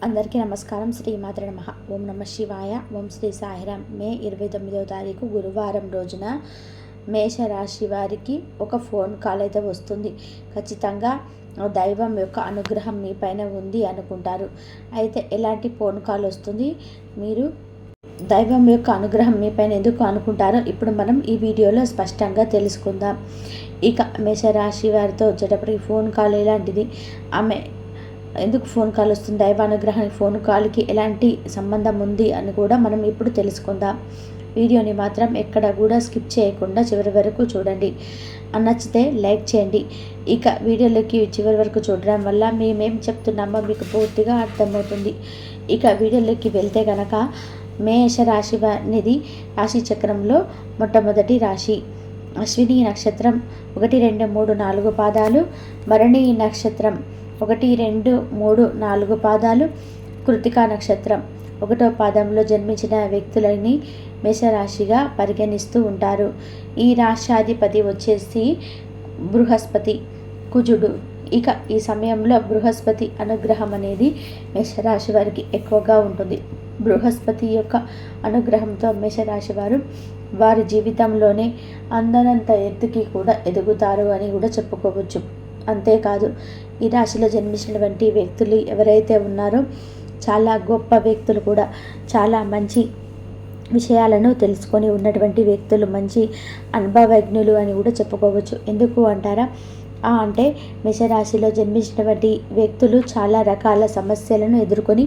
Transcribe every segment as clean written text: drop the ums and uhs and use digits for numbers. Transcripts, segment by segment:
అందరికీ నమస్కారం. శ్రీమాత్ర నమః. ఓం నమ శివాయ. ఓం శ్రీ సాయిరాం. మే 29వ తారీఖు గురువారం రోజున మేషరాశి వారికి ఒక ఫోన్ కాల్ అయితే వస్తుంది. ఖచ్చితంగా దైవం యొక్క అనుగ్రహం మీ పైన ఉంది అనుకుంటారు. అయితే ఎలాంటి ఫోన్ కాల్ వస్తుంది, మీరు దైవం యొక్క అనుగ్రహం మీ పైన ఎందుకు అనుకుంటారో ఇప్పుడు మనం ఈ వీడియోలో స్పష్టంగా తెలుసుకుందాం. ఇక మేషరాశి వారితో వచ్చేటప్పటికి ఫోన్ కాల్ ఎలాంటిది, ఆమె ఎందుకు ఫోన్ కాల్ వస్తుంది, దైవానుగ్రహానికి ఫోన్ కాల్కి ఎలాంటి సంబంధం ఉంది అని కూడా మనం ఇప్పుడు తెలుసుకుందాం. వీడియోని మాత్రం ఎక్కడ కూడా స్కిప్ చేయకుండా చివరి వరకు చూడండి. నచ్చితే లైక్ చేయండి. ఇక వీడియోలోకి చివరి వరకు చూడడం వల్ల మేమేం చెప్తున్నామో మీకు పూర్తిగా అర్థమవుతుంది. ఇక వీడియోలోకి వెళ్తే కనుక మేషరాశి అనేది రాశి చక్రంలో మొట్టమొదటి రాశి. అశ్విని నక్షత్రం 1, 2, 3, 4 పాదాలు, భరణి నక్షత్రం 1, 2, 3, 4 పాదాలు, కృతికా నక్షత్రం 1వ పాదంలో జన్మించిన వ్యక్తులని మేషరాశిగా పరిగణిస్తూ ఉంటారు. ఈ రాష్ట్రాధిపతి వచ్చేసి బృహస్పతి, కుజుడు. ఇక ఈ సమయంలో బృహస్పతి అనుగ్రహం అనేది మేషరాశి వారికి ఎక్కువగా ఉంటుంది. బృహస్పతి యొక్క అనుగ్రహంతో మేషరాశి వారి జీవితంలోనే అందనంత ఎత్తుకి కూడా ఎదుగుతారు అని కూడా చెప్పుకోవచ్చు. అంతేకాదు, ఈ రాశిలో జన్మించినటువంటి వ్యక్తులు ఎవరైతే ఉన్నారో చాలా గొప్ప వ్యక్తులు కూడా, చాలా మంచి విషయాలను తెలుసుకొని ఉన్నటువంటి వ్యక్తులు, మంచి అనుభవజ్ఞులు అని కూడా చెప్పుకోవచ్చు. ఎందుకు అంటారా, అంటే మేషరాశిలో జన్మించినటువంటి వ్యక్తులు చాలా రకాల సమస్యలను ఎదుర్కొని,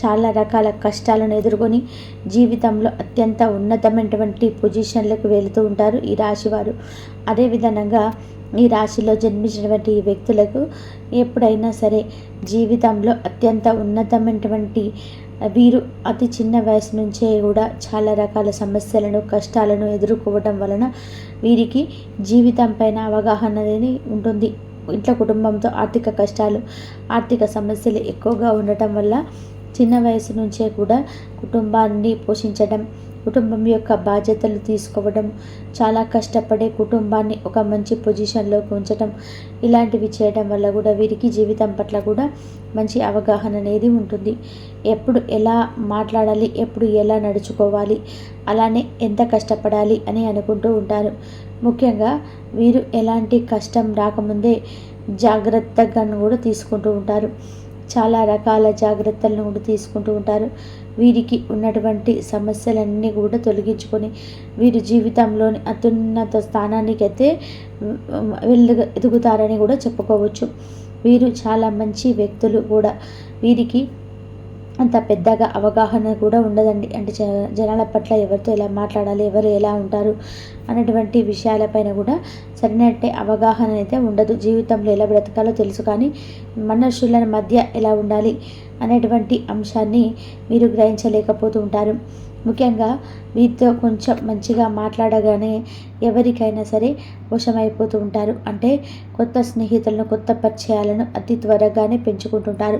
చాలా రకాల కష్టాలను ఎదుర్కొని జీవితంలో అత్యంత ఉన్నతమైనటువంటి పొజిషన్లకు వెళుతూ ఉంటారు ఈ రాశివారు. అదేవిధంగా ఈ రాశిలో జన్మించినటువంటి వ్యక్తులకు ఎప్పుడైనా సరే జీవితంలో అత్యంత ఉన్నతమైనటువంటి వీరు అతి చిన్న వయసు నుంచే కూడా చాలా రకాల సమస్యలను, కష్టాలను ఎదుర్కోవడం వలన వీరికి జీవితం పైన అవగాహన అనేది ఉంటుంది. ఇంట్లో కుటుంబంతో ఆర్థిక కష్టాలు, ఆర్థిక సమస్యలు ఎక్కువగా ఉండటం వల్ల చిన్న వయసు నుంచే కూడా కుటుంబాన్ని పోషించడం, కుటుంబం యొక్క బాధ్యతలు తీసుకోవడం, చాలా కష్టపడే కుటుంబాన్ని ఒక మంచి పొజిషన్లోకి ఉంచడం, ఇలాంటివి చేయడం వల్ల కూడా వీరికి జీవితం పట్ల కూడా మంచి అవగాహన అనేది ఉంటుంది. ఎప్పుడు ఎలా మాట్లాడాలి, ఎప్పుడు ఎలా నడుచుకోవాలి, అలానే ఎంత కష్టపడాలి అని అనుకుంటూ ఉంటారు. ముఖ్యంగా వీరు ఎలాంటి కష్టం రాకముందే జాగ్రత్తగా కూడా తీసుకుంటూ ఉంటారు. చాలా రకాల జాగ్రత్తలను కూడా తీసుకుంటూ ఉంటారు. వీరికి ఉన్నటువంటి సమస్యలన్నీ కూడా తొలగించుకొని వీరి జీవితంలోని అత్యున్నత స్థానానికి అయితే ఎదుగుతారని కూడా చెప్పుకోవచ్చు. వీరు చాలా మంచి వ్యక్తులు కూడా. వీరికి అంత పెద్దగా అవగాహన కూడా ఉండదండి. అంటే జనాల పట్ల ఎవరితో ఎలా మాట్లాడాలి, ఎవరు ఎలా ఉంటారు అనేటువంటి విషయాలపైన కూడా సరైనట్టే అవగాహన అయితే ఉండదు. జీవితంలో ఎలా బ్రతకాలో తెలుసు, కానీ మనుషుల మధ్య ఎలా ఉండాలి అనేటువంటి అంశాన్ని మీరు గ్రహించలేకపోతూ ఉంటారు. ముఖ్యంగా వీరితో కొంచెం మంచిగా మాట్లాడగానే ఎవరికైనా సరే వశమైపోతూ ఉంటారు. అంటే కొత్త స్నేహితులను, కొత్త పరిచయాలను అతి త్వరగానే పెంచుకుంటుంటారు.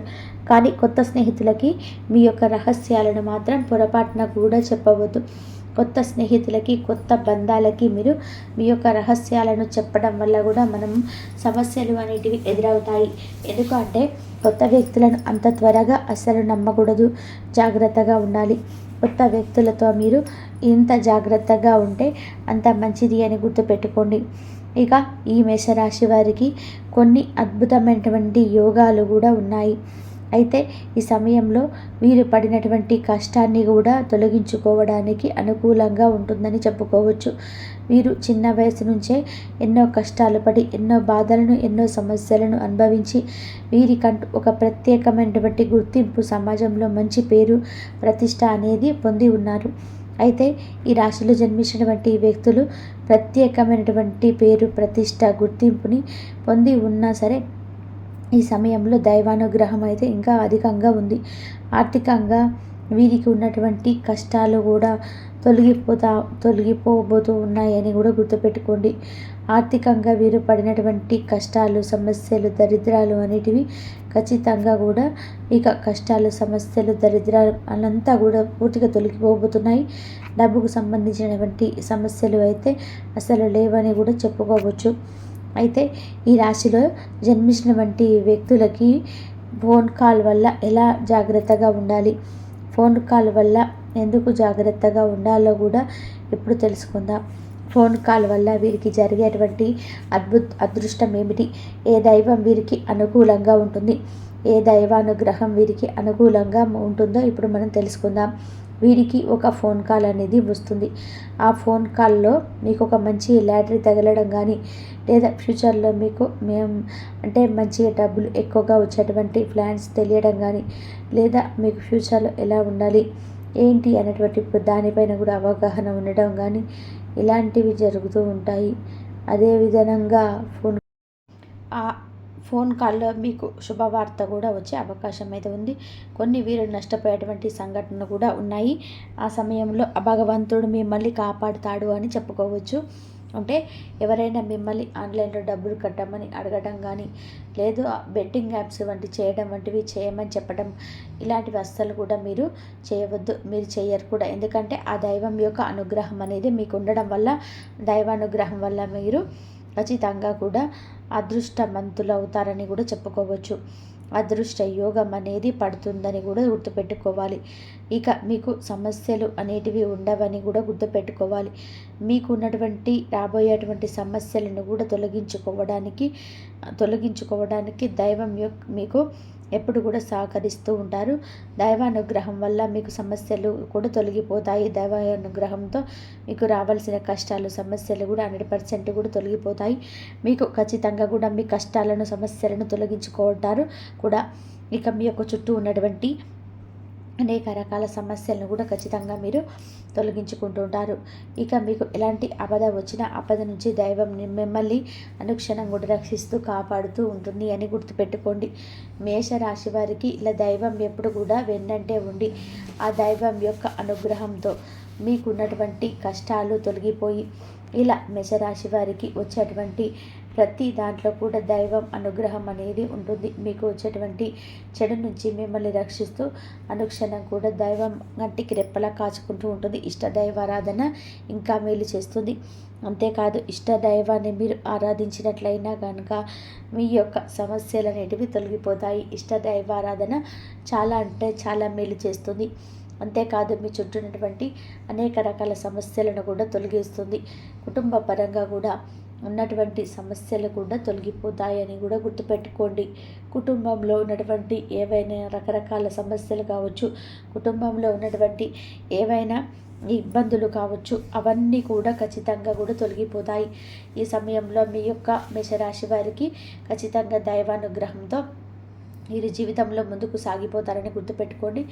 కానీ కొత్త స్నేహితులకి మీ యొక్క రహస్యాలను మాత్రం పొరపాటున కూడా చెప్పవద్దు. కొత్త స్నేహితులకి, కొత్త బంధాలకి మీరు మీ యొక్క రహస్యాలను చెప్పడం వల్ల కూడా మనం సమస్యలు అనేటివి ఎదురవుతాయి. ఎందుకంటే కొత్త వ్యక్తులను అంత త్వరగా అస్సలు నమ్మకూడదు, జాగ్రత్తగా ఉండాలి. కొత్త వ్యక్తులతో మీరు ఎంత జాగ్రత్తగా ఉంటే అంత మంచిది అని గుర్తుపెట్టుకోండి. ఇక ఈ మేషరాశి వారికి కొన్ని అద్భుతమైనటువంటి యోగాలు కూడా ఉన్నాయి. అయితే ఈ సమయంలో వీరు పడినటువంటి కష్టాన్ని కూడా తొలగించుకోవడానికి అనుకూలంగా ఉంటుందని చెప్పుకోవచ్చు. వీరు చిన్న వయసు నుంచే ఎన్నో కష్టాలు పడి, ఎన్నో బాధలను, ఎన్నో సమస్యలను అనుభవించి వీరికంటూ ఒక ప్రత్యేకమైనటువంటి గుర్తింపు, సమాజంలో మంచి పేరు, ప్రతిష్ట అనేది పొంది ఉన్నారు. అయితే ఈ రాశిలో జన్మించినటువంటి వ్యక్తులు ప్రత్యేకమైనటువంటి పేరు, ప్రతిష్ట, గుర్తింపుని పొంది ఉన్నా సరే ఈ సమయంలో దైవానుగ్రహం అయితే ఇంకా అధికంగా ఉంది. ఆర్థికంగా వీరికి ఉన్నటువంటి కష్టాలు కూడా తొలగిపోబోతూ ఉన్నాయని కూడా గుర్తుపెట్టుకోండి. ఆర్థికంగా వీరు పడినటువంటి కష్టాలు, సమస్యలు, దరిద్రాలు అనేటివి ఖచ్చితంగా కూడా ఇక కష్టాలు, సమస్యలు, దరిద్రాలు అనంతా కూడా పూర్తిగా తొలగిపోబోతున్నాయి. డబ్బుకు సంబంధించినటువంటి సమస్యలు అయితే అసలు లేవని కూడా చెప్పుకోవచ్చు. అయితే ఈ రాశిలో జన్మించినటువంటి వ్యక్తులకి ఫోన్ కాల్ వల్ల ఎలా జాగ్రత్తగా ఉండాలి, ఫోన్ కాల్ వల్ల ఎందుకు జాగ్రత్తగా ఉండాలో కూడా ఇప్పుడు తెలుసుకుందాం. ఫోన్ కాల్ వల్ల వీరికి జరిగేటువంటి అదృష్టం ఏమిటి, ఏ దైవం వీరికి అనుకూలంగా ఉంటుంది, ఏ దైవానుగ్రహం వీరికి అనుకూలంగా ఉంటుందో ఇప్పుడు మనం తెలుసుకుందాం. వీరికి ఒక ఫోన్ కాల్ అనేది వస్తుంది. ఆ ఫోన్ కాల్లో మీకు ఒక మంచి లాటరీ తగలడం కానీ, లేదా ఫ్యూచర్లో మీకు అంటే మంచిగా డబ్బులు ఎక్కువగా వచ్చేటువంటి ప్లాన్స్ తెలియడం కానీ, లేదా మీకు ఫ్యూచర్లో ఎలా ఉండాలి ఏంటి అనేటువంటి దానిపైన కూడా అవగాహన ఉండడం కానీ, ఇలాంటివి జరుగుతూ ఉంటాయి. అదేవిధంగా ఆ ఫోన్ కాల్లో మీకు శుభవార్త కూడా వచ్చే అవకాశం అయితే ఉంది. కొన్ని వీరు నష్టపోయేటువంటి సంఘటనలు కూడా ఉన్నాయి. ఆ సమయంలో భగవంతుడు మిమ్మల్ని కాపాడుతాడు అని చెప్పుకోవచ్చు. అంటే ఎవరైనా మిమ్మల్ని ఆన్లైన్లో డబ్బులు కట్టమని అడగడం కానీ, లేదు బెట్టింగ్ యాప్స్ వంటివి చేయమని చెప్పడం, ఇలాంటివి అస్సలు కూడా మీరు చేయవద్దు. మీరు చేయరు కూడా. ఎందుకంటే ఆ దైవం యొక్క అనుగ్రహం అనేది మీకు ఉండడం వల్ల, దైవానుగ్రహం వల్ల మీరు ఖచ్చితంగా కూడా అదృష్టవంతులు అవుతారని కూడా చెప్పుకోవచ్చు. అదృష్ట యోగం అనేది పడుతుందని కూడా గుర్తుపెట్టుకోవాలి. ఇక మీకు సమస్యలు అనేటివి ఉండవని కూడా గుర్తుపెట్టుకోవాలి. మీకు ఉన్నటువంటి రాబోయేటువంటి సమస్యలను కూడా తొలగించుకోవడానికి దైవం మీకు ఎప్పుడు కూడా సహకరిస్తూ ఉంటారు. దైవానుగ్రహం వల్ల మీకు సమస్యలు కూడా తొలగిపోతాయి. దైవానుగ్రహంతో మీకు రావాల్సిన కష్టాలు, సమస్యలు కూడా 100% కూడా తొలగిపోతాయి. మీకు ఖచ్చితంగా కూడా మీ కష్టాలను, సమస్యలను తొలగించుకుంటారు కూడా. ఇక మీ యొక్క చుట్టూ ఉన్నటువంటి అనేక రకాల సమస్యలను కూడా ఖచ్చితంగా మీరు తొలగించుకుంటూ ఉంటారు. ఇక మీకు ఎలాంటి ఆపద వచ్చినా ఆపద నుంచి దైవం మిమ్మల్ని అనుక్షణం కూడా రక్షిస్తూ కాపాడుతూ ఉంటుంది అని గుర్తుపెట్టుకోండి. మేషరాశి వారికి ఇలా దైవం ఎప్పుడు కూడా వెన్నంటే ఉండి, ఆ దైవం యొక్క అనుగ్రహంతో మీకున్నటువంటి కష్టాలు తొలగిపోయి, ఇలా మేషరాశి వారికి వచ్చేటువంటి ప్రతి దాంట్లో కూడా దైవం అనుగ్రహం అనేది ఉంటుంది. మీకు వచ్చేటువంటి చెడు నుంచి మిమ్మల్ని రక్షిస్తూ అనుక్షణం కూడా దైవం గంటికి రెప్పలా కాచుకుంటూ ఉంటుంది. ఇష్టదైవారాధన ఇంకా మేలు చేస్తుంది. అంతేకాదు, ఇష్టదైవాన్ని మీరు ఆరాధించినట్లయినా కనుక మీ యొక్క సమస్యలు అనేటివి తొలగిపోతాయి. ఇష్టదైవారాధన చాలా అంటే చాలా మేలు చేస్తుంది. అంతేకాదు, మీ చుట్టూ ఉన్నటువంటి అనేక రకాల సమస్యలను కూడా తొలగిస్తుంది. కుటుంబ పరంగా కూడా ఉన్నటువంటి సమస్యలు కూడా తొలగిపోతాయని కూడా గుర్తుపెట్టుకోండి. కుటుంబంలో ఉన్నటువంటి ఏవైనా రకరకాల సమస్యలు కావచ్చు, కుటుంబంలో ఉన్నటువంటి ఏవైనా ఇబ్బందులు కావచ్చు, అవన్నీ కూడా ఖచ్చితంగా కూడా తొలగిపోతాయి. ఈ సమయంలో మీ యొక్క మేషరాశి వారికి ఖచ్చితంగా దైవానుగ్రహంతో మీరు జీవితంలో ముందుకు సాగిపోతారని గుర్తుపెట్టుకోండి.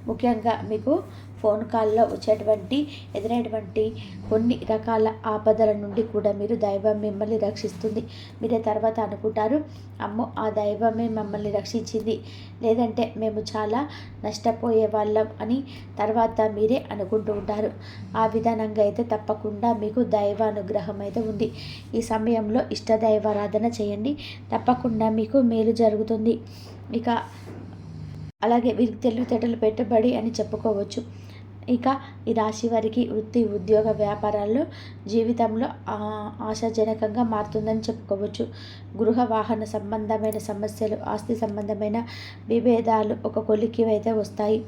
ముఖ్యంగా మీకు ఫోన్ కాల్లో ఎదురైనటువంటి కొన్ని రకాల ఆపదల నుండి కూడా మీరు దైవం మిమ్మల్ని రక్షిస్తుంది. మీరే తర్వాత అనుకుంటారు, అమ్మో ఆ దైవమే మమ్మల్ని రక్షించింది, లేదంటే మేము చాలా నష్టపోయే వాళ్ళం అని తర్వాత మీరే అనుకుంటూ ఉంటారు. ఆ విధానంగా అయితే తప్పకుండా మీకు దైవానుగ్రహం అయితే ఉంది. ఈ సమయంలో ఇష్టదైవారాధన చేయండి, తప్పకుండా మీకు మేలు జరుగుతుంది. ఇక అలాగే వీరికి తెలివితేటలు పెట్టుబడి అని చెప్పుకోవచ్చు. ఇక ఈ రాశి వారికి వృత్తి, ఉద్యోగ, వ్యాపారాల్లో జీవితంలో ఆశాజనకంగా మారుతుందని చెప్పుకోవచ్చు. గృహ వాహన సంబంధమైన సమస్యలు, ఆస్తి సంబంధమైన విభేదాలు ఒక కొలిక్కి అయితే వస్తాయి.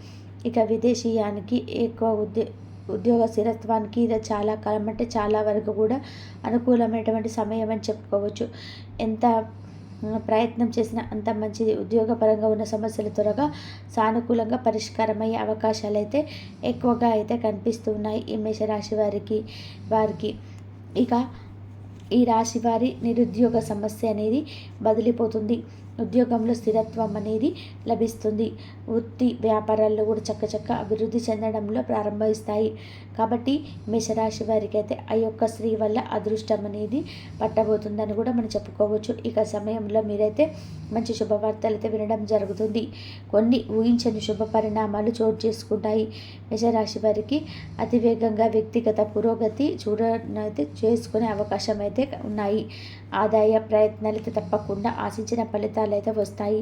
ఇక విదేశీయానికి ఎక్కువ ఉద్యోగ స్థిరత్వానికి ఇది చాలా కాలం అంటే చాలా వరకు కూడా అనుకూలమైనటువంటి సమయం అని చెప్పుకోవచ్చు. ఎంత ప్రయత్నం చేసిన అంత మంచిది. ఉద్యోగపరంగా ఉన్న సమస్యలు త్వరగా సానుకూలంగా పరిష్కారమయ్యే అవకాశాలు అయితే ఎక్కువగా అయితే కనిపిస్తున్నాయి ఈ మేషరాశి వారికి. ఇక ఈ రాశి వారి నిరుద్యోగ సమస్య అనేది బదిలిపోతుంది. ఉద్యోగంలో స్థిరత్వం అనేది లభిస్తుంది. వృత్తి వ్యాపారాల్లో కూడా చక్క అభివృద్ధి చెందడంలో ప్రారంభిస్తాయి. కాబట్టి మేషరాశి వారికి అయితే ఆ యొక్క స్త్రీ వల్ల అదృష్టం అనేది పట్టబోతుందని కూడా మనం చెప్పుకోవచ్చు. ఇక సమయంలో మీరైతే మంచి శుభవార్తలు అయితే వినడం జరుగుతుంది. కొన్ని ఊహించని శుభ పరిణామాలు చోటు చేసుకుంటాయి. మేషరాశి వారికి అతివేగంగా వ్యక్తిగత పురోగతి చూడనైతే చేసుకునే అవకాశం అయితే ఉన్నాయి. ఆదాయ ప్రయత్నాలు అయితే తప్పకుండా ఆశించిన ఫలితాలు అయితే వస్తాయి.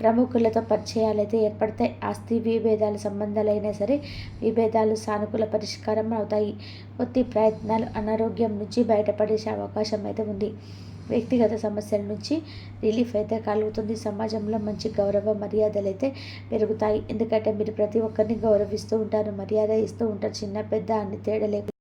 ప్రముఖులతో పరిచయాలు అయితే ఏర్పడతాయి. ఆస్తి విభేదాల సంబంధాలైనా సరే విభేదాలు సానుకూల పరిష్కారం అవుతాయి. కొద్ది ప్రయత్నాలు అనారోగ్యం నుంచి బయటపడే అవకాశం అయితే ఉంది. వ్యక్తిగత సమస్యల నుంచి రిలీఫ్ అయితే కలుగుతుంది. సమాజంలో మంచి గౌరవ మర్యాదలు అయితే పెరుగుతాయి. ఎందుకంటే మీరు ప్రతి ఒక్కరిని గౌరవిస్తూ ఉంటారు, మర్యాద ఇస్తూ ఉంటారు. చిన్న పెద్ద అన్ని తేడా లేకుండా